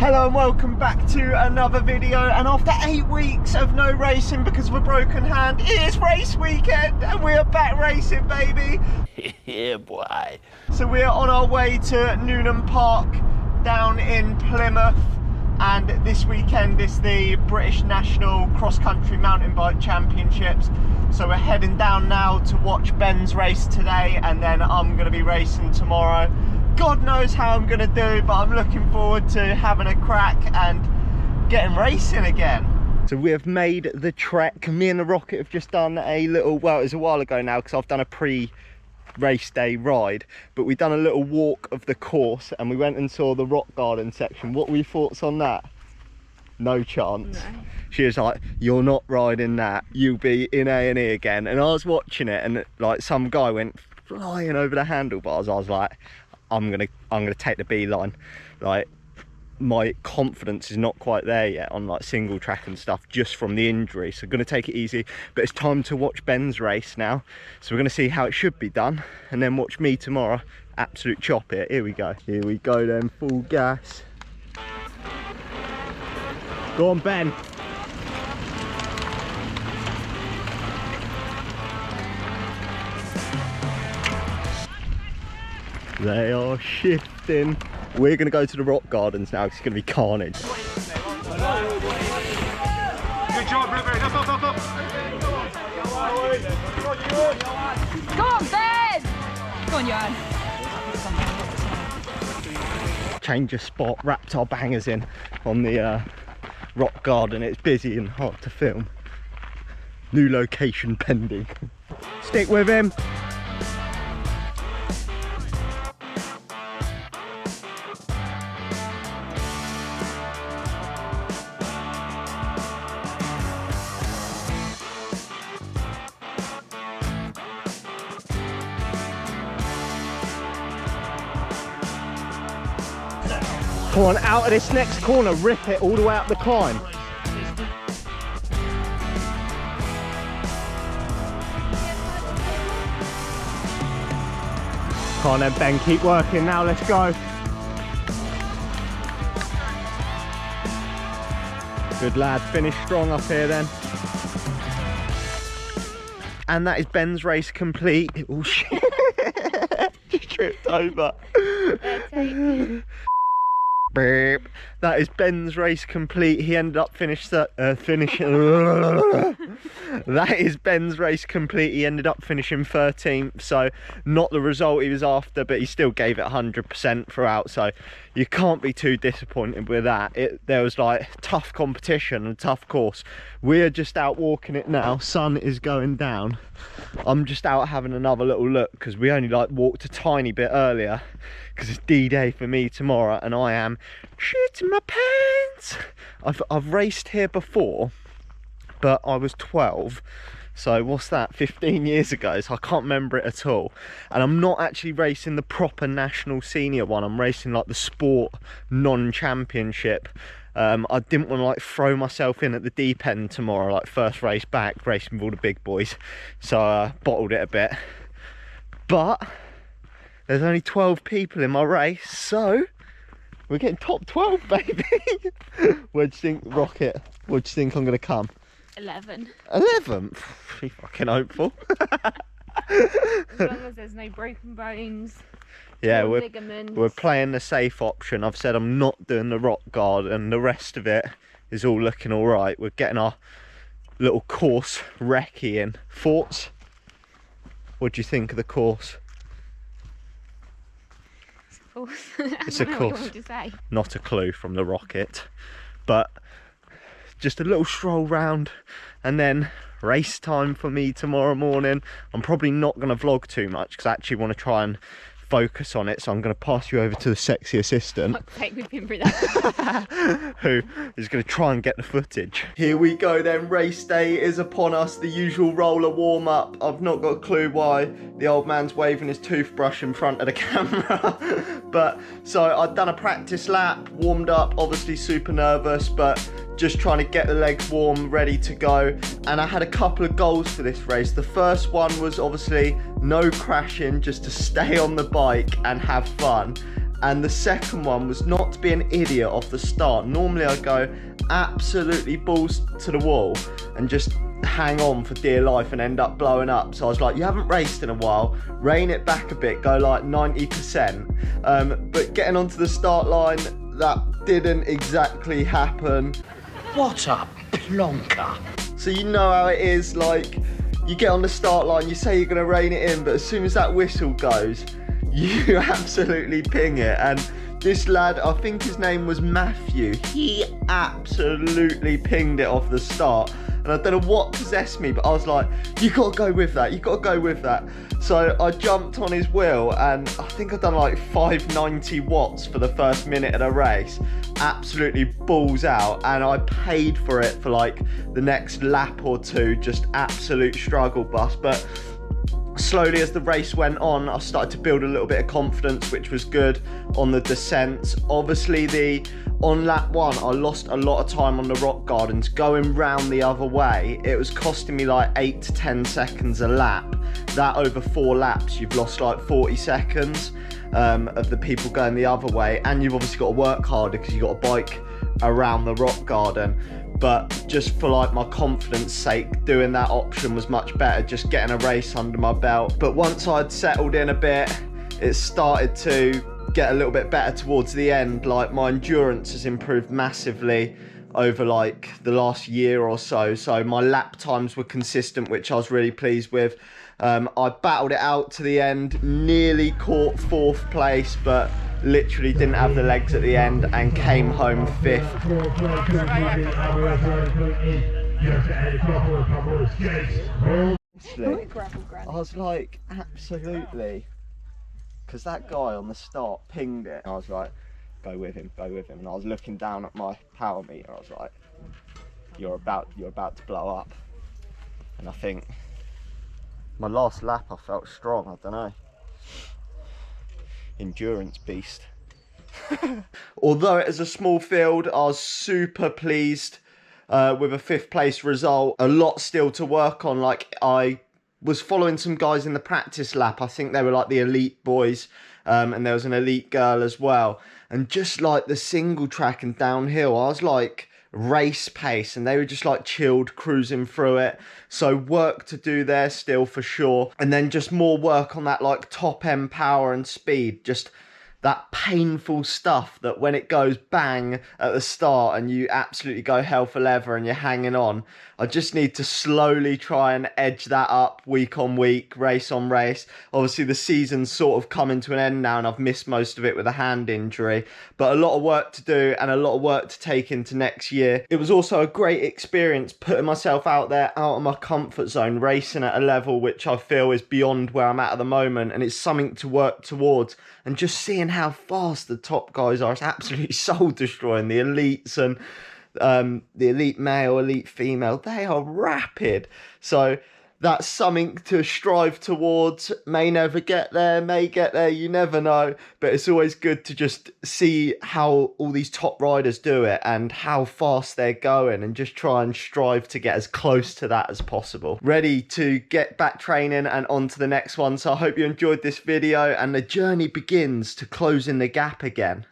Hello and welcome back to another video, and after 8 weeks of no racing because of a broken hand, it is race weekend and we are back racing, baby. Yeah, boy. So we are on our way to Newnham Park down in Plymouth, and this weekend is the British National Cross Country Mountain Bike Championships. So we're heading down now to watch Ben's race today, and then I'm going to be racing tomorrow. God knows how I'm going to do, but I'm looking forward to having a crack and getting racing again. So we have made the trek. Me and the Rocket have just done a little, well, it was a while ago now because I've done a pre-race day ride, but we've done a little walk of the course and we went and saw the rock garden section. What were your thoughts on that? No chance. No. She was like, you're not riding that, you'll be in A&E again. And I was watching it and like some guy went flying over the handlebars. I was like, I'm gonna take the beeline. Like, my confidence is not quite there yet on like single track and stuff, just from the injury, so gonna take it easy. But it's time to watch Ben's race now, so we're gonna see how it should be done and then watch me tomorrow absolute chop it. Here we go then, full gas. Go on, Ben. They are shifting. We're going to go to the rock gardens now because it's going to be carnage. Good job, River. Up. Go on, Ben! Go on, Johan. Change of spot, wrapped our bangers in on the rock garden. It's busy and hard to film. New location pending. Stick with him. Come on, out of this next corner, rip it all the way up the climb. Come on then, Ben, keep working now, let's go. Good lad, finish strong up here then. And that is Ben's race complete. Oh shit, just tripped over. Beep. That is Ben's race complete. He ended up finishing. That is Ben's race complete. He ended up finishing 13th, so not the result he was after, but he still gave it 100% throughout. So you can't be too disappointed with that. There was like tough competition and tough course. We're just out walking it now. Sun is going down. I'm just out having another little look because we only like walked a tiny bit earlier because it's D-Day for me tomorrow and I am shitting my pants. I've raced here before, but I was 12, so what's that, 15 years ago, so I can't remember it at all. And I'm not actually racing the proper national senior one, I'm racing like the sport non-championship. I didn't want to like throw myself in at the deep end tomorrow, like first race back, racing with all the big boys, so I bottled it a bit. But there's only 12 people in my race, so we're getting top 12, baby. Where do you think, Rocket, where do you think I'm going to come? 11. 11? Be fucking hopeful. As long as there's no broken bones. Yeah, no we're playing the safe option. I've said I'm not doing the rock garden. The rest of it is all looking all right. We're getting our little course recce in. Thoughts? What do you think of the course? It's a course. Not a clue from the Rocket, but just a little stroll round and then race time for me tomorrow morning. I'm probably not going to vlog too much because I actually want to try and focus on it, so I'm going to pass you over to the sexy assistant who is going to try and get the footage. Here we go then, race day is upon us, the usual roller warm-up. I've not got a clue why the old man's waving his toothbrush in front of the camera. But so I've done a practice lap, warmed up, obviously super nervous, but just trying to get the legs warm, ready to go. And I had a couple of goals for this race. The first one was obviously no crashing, just to stay on the bike and have fun. And the second one was not to be an idiot off the start. Normally I go absolutely balls to the wall and just hang on for dear life and end up blowing up. So I was like, you haven't raced in a while, rein it back a bit, go like 90%. But getting onto the start line, that didn't exactly happen. What a plonker. So you know how it is, like, you get on the start line, you say you're gonna rein it in, but as soon as that whistle goes, you absolutely ping it. And this lad, I think his name was Matthew, he absolutely pinged it off the start. And I don't know what possessed me, but I was like, you gotta go with that, you gotta go with that. So I jumped on his wheel, and I think I've done like 590 watts for the first minute of the race. Absolutely balls out, and I paid for it for like the next lap or two, just absolute struggle bus. But slowly as the race went on, I started to build a little bit of confidence, which was good on the descents. Obviously on lap 1, I lost a lot of time on the rock gardens going round the other way. It was costing me like 8 to 10 seconds a lap. That over 4 laps, you've lost like 40 seconds of the people going the other way. And you've obviously got to work harder because you've got to bike around the rock garden. But just for like my confidence sake, doing that option was much better, just getting a race under my belt. But once I'd settled in a bit, it started to get a little bit better towards the end. Like my endurance has improved massively over like the last year or so. So my lap times were consistent, which I was really pleased with. I battled it out to the end, nearly caught 4th place, but literally didn't have the legs at the end and came home 5th. I was like, absolutely, because that guy on the start pinged it. I was like, go with him, go with him. And I was looking down at my power meter. I was like, you're about to blow up. And I think my last lap I felt strong. I don't know. Endurance beast. Although it is a small field, I was super pleased with a 5th place result. A lot still to work on. Like, I was following some guys in the practice lap. I think they were like the elite boys, and there was an elite girl as well. And just like the single track and downhill, I was like race pace, and they were just like chilled, cruising through it. So work to do there still for sure. And then just more work on that like top end power and speed, just that painful stuff that when it goes bang at the start and you absolutely go hell for leather and you're hanging on. I just need to slowly try and edge that up week on week, race on race. Obviously the season's sort of coming to an end now and I've missed most of it with a hand injury, but a lot of work to do and a lot of work to take into next year. It was also a great experience putting myself out there, out of my comfort zone, racing at a level which I feel is beyond where I'm at the moment, and it's something to work towards. And just seeing how fast the top guys are, it's absolutely soul destroying. The elites and the elite male, elite female, they are rapid. So that's something to strive towards. May never get there, may get there, you never know. But it's always good to just see how all these top riders do it and how fast they're going, and just try and strive to get as close to that as possible. Ready to get back training and on to the next one. So I hope you enjoyed this video, and the journey begins to closing the gap again.